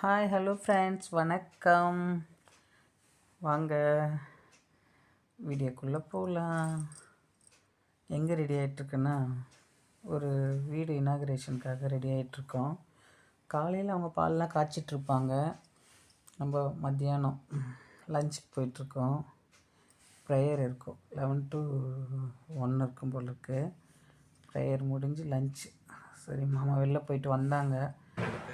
Hi hello friends, வணக்கம். வாங்க வீடியோக்குள்ளே போகலாம். எங்கே ரெடி ஆகிட்ருக்குன்னா, ஒரு வீடு இனாகரேஷனுக்காக ரெடி ஆகிட்ருக்கோம். காலையில் அவங்க பால்லாம் காய்ச்சிட்ருப்பாங்க. நம்ம மத்தியானம் லஞ்சுக்கு போயிட்டுருக்கோம். ப்ரேயர் இருக்கும், 11 to 1 இருக்கும் போல் இருக்குது. ப்ரேயர் முடிஞ்சு லஞ்ச். சரி, மாமா வெளில போயிட்டு வந்தாங்க.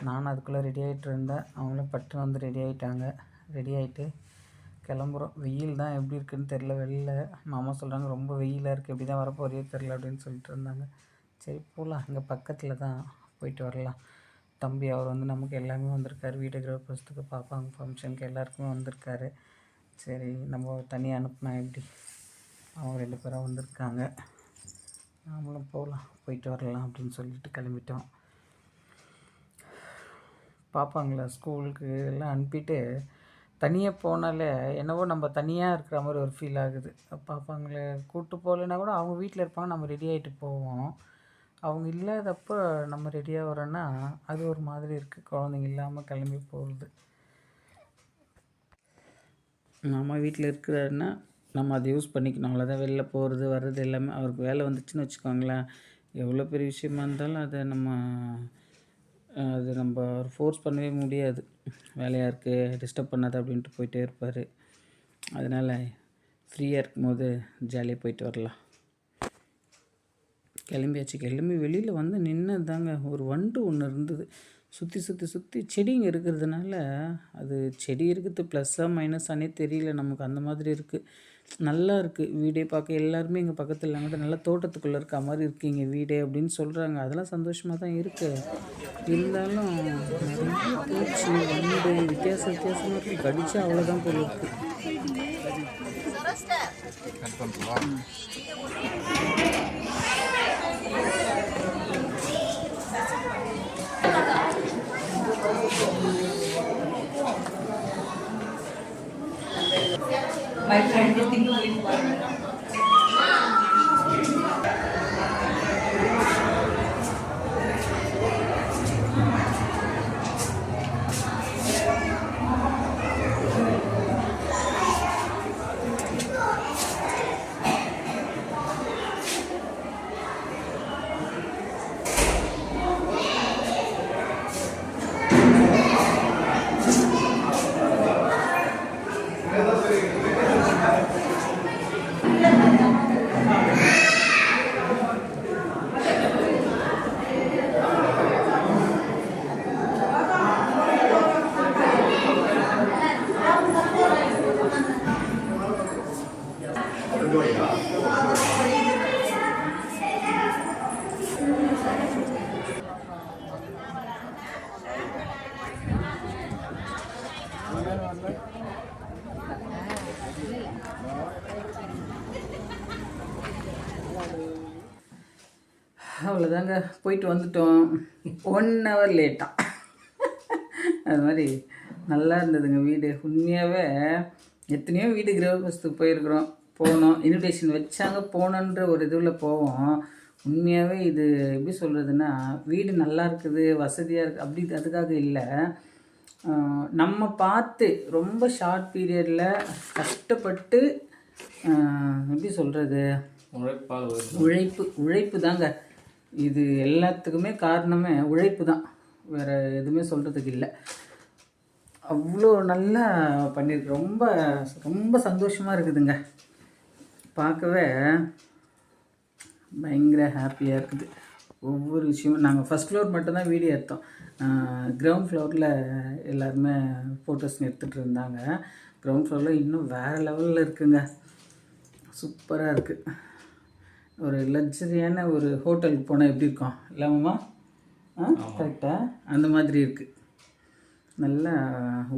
நானும் அதுக்குள்ளே ரெடி ஆகிட்டு இருந்தேன். அவங்களும் பட்டுன்னு வந்து ரெடி ஆகிட்டாங்க. ரெடி ஆகிட்டு கிளம்புறோம். வெயில் தான் எப்படி இருக்குதுன்னு தெரில. வெளில மாமா சொல்கிறாங்க ரொம்ப வெயிலாக இருக்குது, எப்படி தான் வரப்போறியோ தெரில அப்படின்னு சொல்லிட்டு இருந்தாங்க. சரி போகலாம், இங்கே பக்கத்தில் தான், போயிட்டு வரலாம். தம்பி அவர் வந்து நமக்கு எல்லாமே வந்திருக்காரு. வீடு கிரகப்பிரவேசத்துக்கு, பாப்பாங்க ஃபங்க்ஷனுக்கு எல்லாருக்குமே வந்திருக்காரு. சரி, நம்ம தனியாக அனுப்புனா எப்படி, அவங்க 2 பேரும் வந்திருக்காங்க. நாமளும் போகலாம், போயிட்டு வரலாம் அப்படின்னு சொல்லிட்டு கிளம்பிட்டோம். பாப்பாங்களா ஸ்கூலுக்கு எல்லாம் அனுப்பிட்டு தனியாக போனாலே என்னவோ நம்ம தனியாக இருக்கிற மாதிரி ஒரு ஃபீல் ஆகுது. பாப்பாங்களை கூப்பிட்டு போகலைன்னா கூட அவங்க வீட்டில் இருப்பாங்க, நம்ம ரெடி ஆகிட்டு போவோம். அவங்க இல்லாதப்போ நம்ம ரெடியாக வரோன்னா அது ஒரு மாதிரி இருக்குது, குழந்தைங்க இல்லாமல் கிளம்பி போகிறது. நம்ம வீட்டில் இருக்கிறாருன்னா நம்ம அதை யூஸ் பண்ணிக்கணும், அவ்வளோதான். வெளில போகிறது வர்றது எல்லாமே அவருக்கு வேலை வந்துச்சுன்னு வச்சுக்கோங்களேன், எவ்வளோ பெரிய விஷயமா இருந்தாலும் அதை நம்ம ஃபோர்ஸ் பண்ணவே முடியாது. வேலையாக இருக்குது டிஸ்டர்ப் பண்ணாத அப்படின்ட்டு போயிட்டே இருப்பார். அதனால் ஃப்ரீயாக இருக்கும்போது ஜாலியாக போயிட்டு வரலாம். கிளம்பி வெளியில் வந்து நின்னது தாங்க. ஒரு வண்டு ஒன்று இருந்தது. சுற்றி செடிங்க இருக்கிறதுனால, அது செடி இருக்கிறது ப்ளஸ்ஸாக மைனஸானே தெரியல நமக்கு. அந்த மாதிரி இருக்குது. நல்லா இருக்குது வீடே பார்க்க. எல்லாருமே எங்கள் பக்கத்தில் கூட நல்லா தோட்டத்துக்குள்ளே இருக்க மாதிரி இருக்குது இங்கே வீடே அப்படின்னு சொல்கிறாங்க. அதெல்லாம் சந்தோஷமாக தான் இருக்குது. இருந்தாலும் நிறைய பூச்சி வண்டு வித்தியாசமாக இருக்குது. கடிச்சா அவ்வளோதான் போல இருக்குது. My friend is thinking அவ்வளோதாங்க, போயிட்டு வந்துட்டோம். 1 hour லேட்டாக. அது மாதிரி நல்லா இருந்ததுங்க வீடு. உண்மையாகவே எத்தனையோ வீடு கிரகப்பிரவேசத்துக்கு போனோம், இன்விடேஷன் வச்சாங்க, போனோன்ற ஒரு இதுவில் போவோம். உண்மையாகவே இது எப்படி சொல்கிறதுன்னா, வீடு நல்லா இருக்குது, வசதியாக இருக்குது அப்படி அதுக்காக இல்லை. நம்ம பார்த்து ரொம்ப ஷார்ட் பீரியடில் கஷ்டப்பட்டு எப்படி சொல்கிறது, உழைப்பு தாங்க இது. எல்லாத்துக்குமே காரணமே உழைப்பு தான், வேறு எதுவுமே சொல்கிறதுக்கு இல்லை. அவ்வளோ நல்லா பண்ணியிருக்கு. ரொம்ப ரொம்ப சந்தோஷமாக இருக்குதுங்க பார்க்கவே. பயங்கர ஹாப்பியாக இருக்குது ஒவ்வொரு விஷயமும். நாங்கள் ஃபஸ்ட் ஃப்ளோர் மட்டும்தான் வீடியோ எடுத்தோம். கிரவுண்ட் ஃப்ளோரில் எல்லாருமே ஃபோட்டோஸ் எடுத்துகிட்டு இருந்தாங்க. கிரவுண்ட் ஃப்ளோரில் இன்னும் வேறு லெவலில் இருக்குங்க, சூப்பராக இருக்குது. ஒரு லக்ஸரியான ஒரு ஹோட்டலுக்கு போனால் எப்படி இருக்கும் இல்லாமம்மா? கரெக்டாக அந்த மாதிரி இருக்குது. நல்லா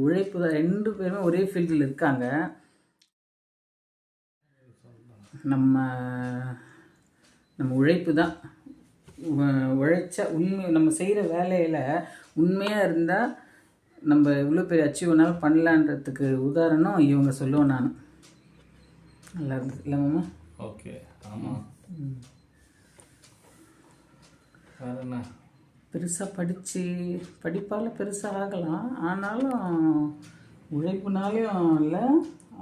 உழைப்பு தான். 2 பேருமே ஒரே ஃபீல்டில் இருக்காங்க. நம்ம உழைப்பு தான். உழைச்சா நம்ம செய்கிற வேலையில் உண்மையாக இருந்தால் நம்ம இவ்வளோ பெரிய அச்சீவ் வேணாலும் பண்ணலான்றதுக்கு உதாரணம் இவங்க சொல்லுவேன் நான். நல்லா இருந்தது இல்லைம்மா? ஓகே, ஆமாம். வேறு என்ன? பெருசாக படிப்பால் பெருசாக ஆகலாம். ஆனாலும் உழைப்புனாலையும் இல்லை,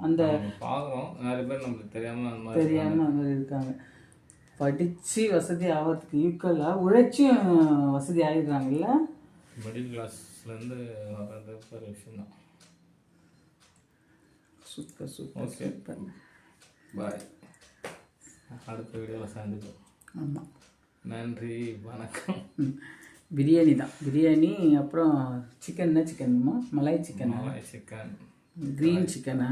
அந்த பார்க்குறோம் நிறைய பேர் நம்மளுக்கு தெரியாமல் அங்கே இருக்காங்க. படித்து வசதி ஆகிறதுக்கு ஈக்குவலாக உழைச்சும் வசதி ஆகிடுறாங்கல்ல. மிடில் கிளாஸ்லேருந்து வர்றது ஒரு விஷயம்தான். Super super super. பாய், அடுத்த வீடியோவில் சேர்ந்துக்கும். ஆமாம், நன்றி, வணக்கம். பிரியாணி தான், பிரியாணி. அப்புறம் சிக்கனுமா? மலாய் சிக்கனா? சிக்கன், க்ரீன் சிக்கனா?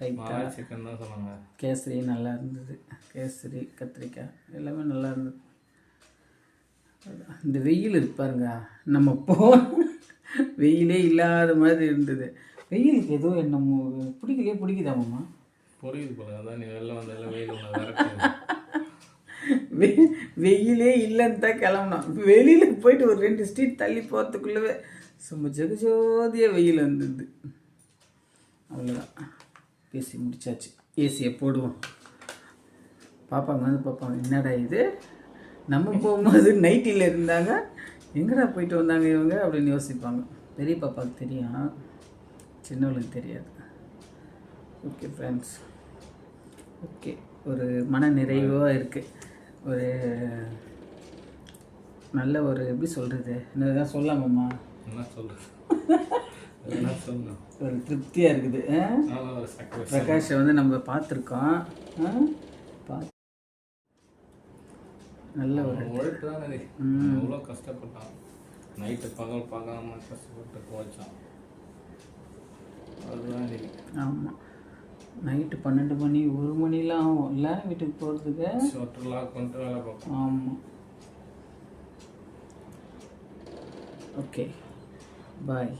மலாய் சிக்கன் தான் சொன்னாங்க. கேசரி நல்லா இருந்தது, கேசரி கத்திரிக்காய் எல்லாமே நல்லா இருந்தது. இந்த வெயில் இருப்பாருங்க, நம்ம வெயிலே இல்லாத மாதிரி இருந்தது. வெயிலுக்கு ஏதோ என்னமோ பிடிக்குதாமாம்மா? புரியுது போல, அதான் நீ வெளில வந்தாலும் வெயில் ஒன்று விரட்டு. வெயிலே இல்லைன்னு தான் கிளம்புனோம். வெளியில் போயிட்டு ஒரு 2 ஸ்ட்ரீட் தள்ளி போகிறதுக்குள்ளவே சும்மா ஜெகஜோதியாக வெயில் வந்தது. அவ்வளோதான், பேசி முடிச்சாச்சு. ஏசியை போடுவோம். பாப்பாங்க வந்து பார்ப்பாங்க, என்னடா இது, நம்ம போகும்போது நைட்டியில் இருந்தாங்க, எங்கடா போயிட்டு வந்தாங்க இவங்க அப்படின்னு யோசிப்பாங்க. பெரிய பாப்பாவுக்கு தெரியும், சின்னவளுக்கு தெரியாது. ஓகே ஃப்ரெண்ட்ஸ், ஓகே, ஒரு மன நிறைவாக இருக்குது. ஒரு நல்ல ஒரு எப்படி சொல்கிறது, என்னதான் சொல்லலாமாம்மா? என்ன சொல்கிறது, என்ன சொல்லணும், ஒரு திருப்தியாக இருக்குது. பிரகாஷை வந்து நம்ம பார்த்துருக்கோம். நல்ல ஒரு உழைப்பு தான். எவ்வளோ கஷ்டப்பட்டான், நைட்டு பகல் பார்க்காம கஷ்டப்பட்டு போச்சான். அதுதான். ஆமாம், நைட்டு 12 மணி 1 மணிலாம் ஆகும் இல்லை வீட்டுக்கு போகிறதுக்கு. ஷட்டர்லாம் கொண்டு வேலை பார்ப்போம். ஆமாம். ஓகே, பாய்.